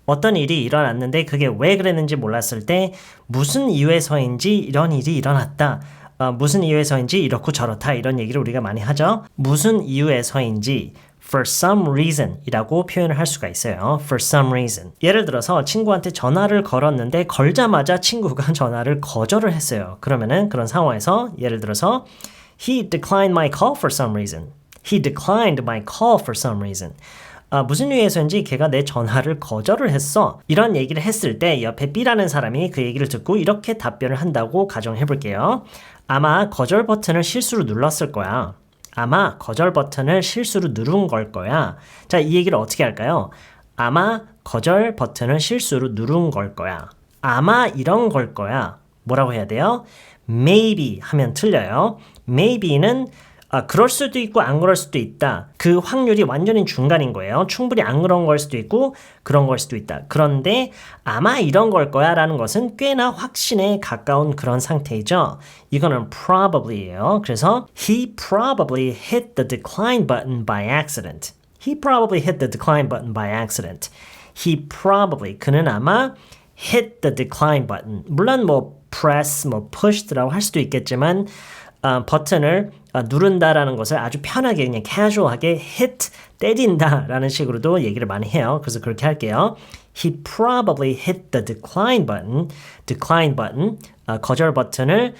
어떤 일이 일어났는데 그게 왜 그랬는지 몰랐을 때 무슨 이유에서인지 이런 일이 일어났다. 무슨 이유에서인지 이렇고 저렇다 이런 얘기를 우리가 많이 하죠. 무슨 이유에서인지 for some reason 이라고 표현을 할 수가 있어요. for some reason. 예를 들어서 친구한테 전화를 걸었는데 걸자마자 친구가 전화를 거절을 했어요. 그러면은 그런 상황에서 예를 들어서 He declined my call for some reason. He declined my call for some reason. 무슨 이유에서인지 걔가 내 전화를 거절을 했어. 이런 얘기를 했을 때 옆에 B라는 사람이 그 얘기를 듣고 이렇게 답변을 한다고 가정해 볼게요. 아마 거절 버튼을 실수로 눌렀을 거야. 아마 거절 버튼을 실수로 누른 걸 거야. 자, 이 얘기를 어떻게 할까요? 아마 거절 버튼을 실수로 누른 걸 거야. 아마 이런 걸 거야. 뭐라고 해야 돼요? Maybe 하면 틀려요. Maybe는 그럴 수도 있고 안 그럴 수도 있다. 그 확률이 완전히 중간인 거예요. 충분히 안 그런 걸 수도 있고 그런 걸 수도 있다. 그런데 아마 이런 걸 거야 라는 것은 꽤나 확신에 가까운 그런 상태이죠. 이거는 probably예요. 그래서 he probably hit the decline button by accident. He probably hit the decline button by accident. He probably 그는 아마 hit the decline button. 물론 뭐 press, 뭐 push라고 할 수도 있겠지만 버튼을 누른다라는 것을 아주 편하게 그냥 casual하게 hit, 때린다라는 식으로도 얘기를 많이 해요. 그래서 그렇게 할게요. He probably hit the decline button, 거절 버튼을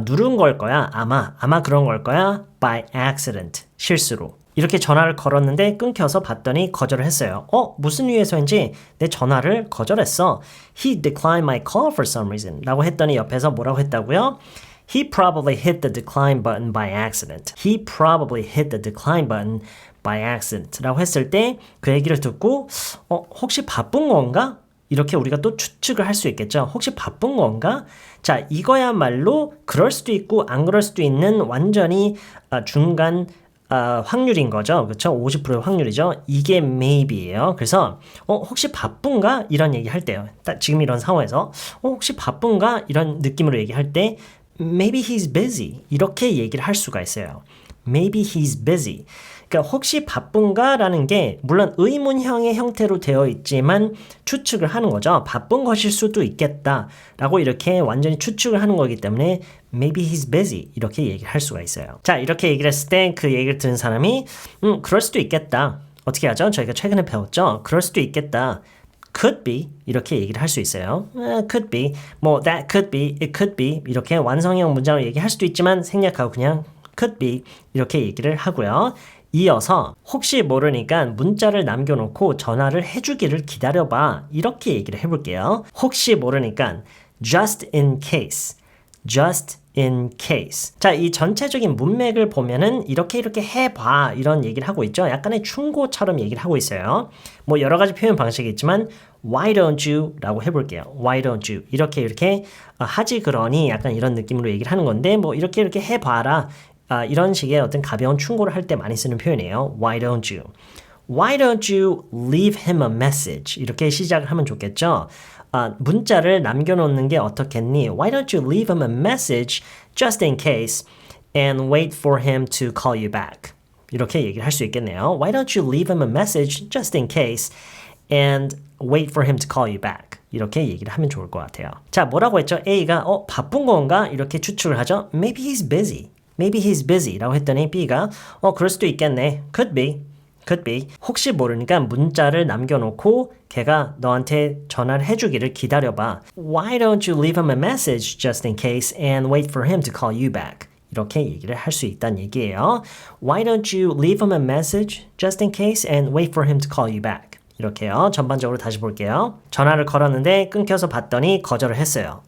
누른 걸 거야. 아마 그런 걸 거야. by accident, 실수로. 이렇게 전화를 걸었는데 끊겨서 봤더니 거절을 했어요. 무슨 이유에서인지 내 전화를 거절했어. He declined my call for some reason 라고 했더니 옆에서 뭐라고 했다고요? He probably hit the decline button by accident. He probably hit the decline button by accident 라고 했을 때 그 얘기를 듣고 혹시 바쁜 건가? 이렇게 우리가 또 추측을 할 수 있겠죠. 혹시 바쁜 건가? 자, 이거야말로 그럴 수도 있고 안 그럴 수도 있는 완전히 중간 확률인 거죠. 그렇죠? 50%의 확률이죠. 이게 maybe예요. 그래서 혹시 바쁜가? 이런 얘기 할 때요. 지금 이런 상황에서 혹시 바쁜가? 이런 느낌으로 얘기할 때 Maybe he's busy. 이렇게 얘기를 할 수가 있어요. Maybe he's busy. 그러니까 혹시 바쁜가? 라는 게 물론 의문형의 형태로 되어 있지만 추측을 하는 거죠. 바쁜 것일 수도 있겠다 라고 이렇게 완전히 추측을 하는 거기 때문에 Maybe he's busy. 이렇게 얘기를 할 수가 있어요. 자, 이렇게 얘기를 했을 때 그 얘기를 들은 사람이 그럴 수도 있겠다. 어떻게 하죠? 저희가 최근에 배웠죠. 그럴 수도 있겠다. could be 이렇게 얘기를 할 수 있어요. could be, 뭐 that could be, it could be 이렇게 완성형 문장으로 얘기할 수도 있지만 생략하고 그냥 could be 이렇게 얘기를 하고요. 이어서 혹시 모르니까 문자를 남겨놓고 전화를 해주기를 기다려봐 이렇게 얘기를 해볼게요. 혹시 모르니까 just in case, just in case. 자, 이 전체적인 문맥을 보면은 이렇게 해봐 이런 얘기를 하고 있죠. 약간의 충고처럼 얘기를 하고 있어요. 뭐 여러 가지 표현 방식이 있지만 why don't you 라고 해볼게요. why don't you 이렇게 하지 그러니 약간 이런 느낌으로 얘기를 하는 건데 뭐 이렇게 해봐라 이런 식의 어떤 가벼운 충고를 할 때 많이 쓰는 표현이에요. why don't you Why don't you leave him a message? 이렇게 시작을 하면 좋겠죠. 문자를 남겨놓는 게 어떻겠니? Why don't you leave him a message just in case and wait for him to call you back? 이렇게 얘기를 할 수 있겠네요. Why don't you leave him a message just in case and wait for him to call you back? 이렇게 얘기를 하면 좋을 것 같아요. 자, 뭐라고 했죠? A가 바쁜 건가? 이렇게 추측을 하죠. Maybe he's busy. Maybe he's busy 라고 했더니 B가 그럴 수도 있겠네. Could be. Could be. 혹시 모르니까 문자를 남겨놓고 걔가 너한테 전화를 해주기를 기다려봐. Why don't you leave him a message just in case and wait for him to call you back? 이렇게 얘기를 할 수 있다는 얘기예요. Why don't you leave him a message just in case and wait for him to call you back? 이렇게요. 전반적으로 다시 볼게요. 전화를 걸었는데 끊겨서 봤더니 거절을 했어요.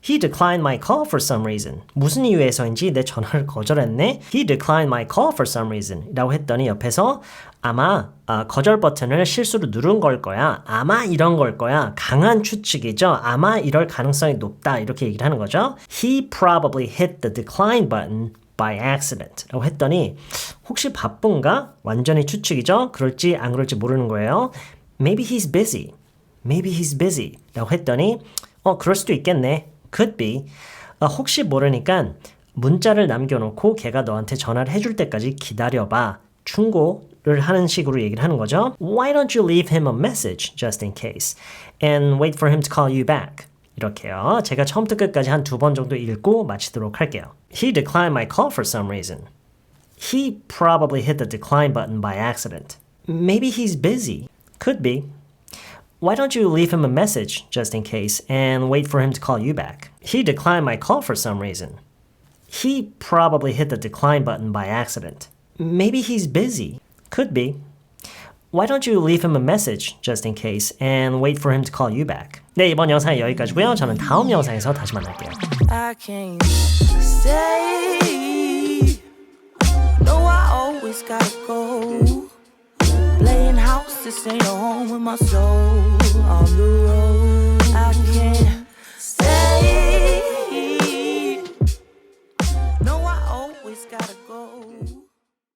He declined my call for some reason. 무슨 이유에서인지 내 전화를 거절했네. He declined my call for some reason. 라고 했더니 옆에서 아마 거절 버튼을 실수로 누른 걸 거야. 아마 이런 걸 거야. 강한 추측이죠. 아마 이럴 가능성이 높다. 이렇게 얘기를 하는 거죠. He probably hit the decline button by accident 라고 했더니 혹시 바쁜가? 완전히 추측이죠. 그럴지 안 그럴지 모르는 거예요. Maybe he's busy. Maybe he's busy 라고 했더니 그럴 수도 있겠네. Could be. 혹시 모르니까 문자를 남겨놓고 걔가 너한테 전화를 해줄 때까지 기다려봐. 충고 를 하는 식으로 얘기를 하는 거죠. Why don't you leave him a message just in case and wait for him to call you back? 이렇게요. 제가 처음부터 끝까지 한 2번 정도 읽고 마치도록 할게요. He declined my call for some reason. He probably hit the decline button by accident. Maybe he's busy. Could be. Why don't you leave him a message just in case and wait for him to call you back? He declined my call for some reason. He probably hit the decline button by accident. Maybe he's busy. Could be. Why don't you leave him a message just in case and wait for him to call you back? 네, 이번 영상은 여기까지고요. 저는 다음 영상에서 다시 만날게요. I can't stay. No, I always gotta go. Playing house, this ain't a home with my soul. On the road, I can't stay. No, I always gotta go.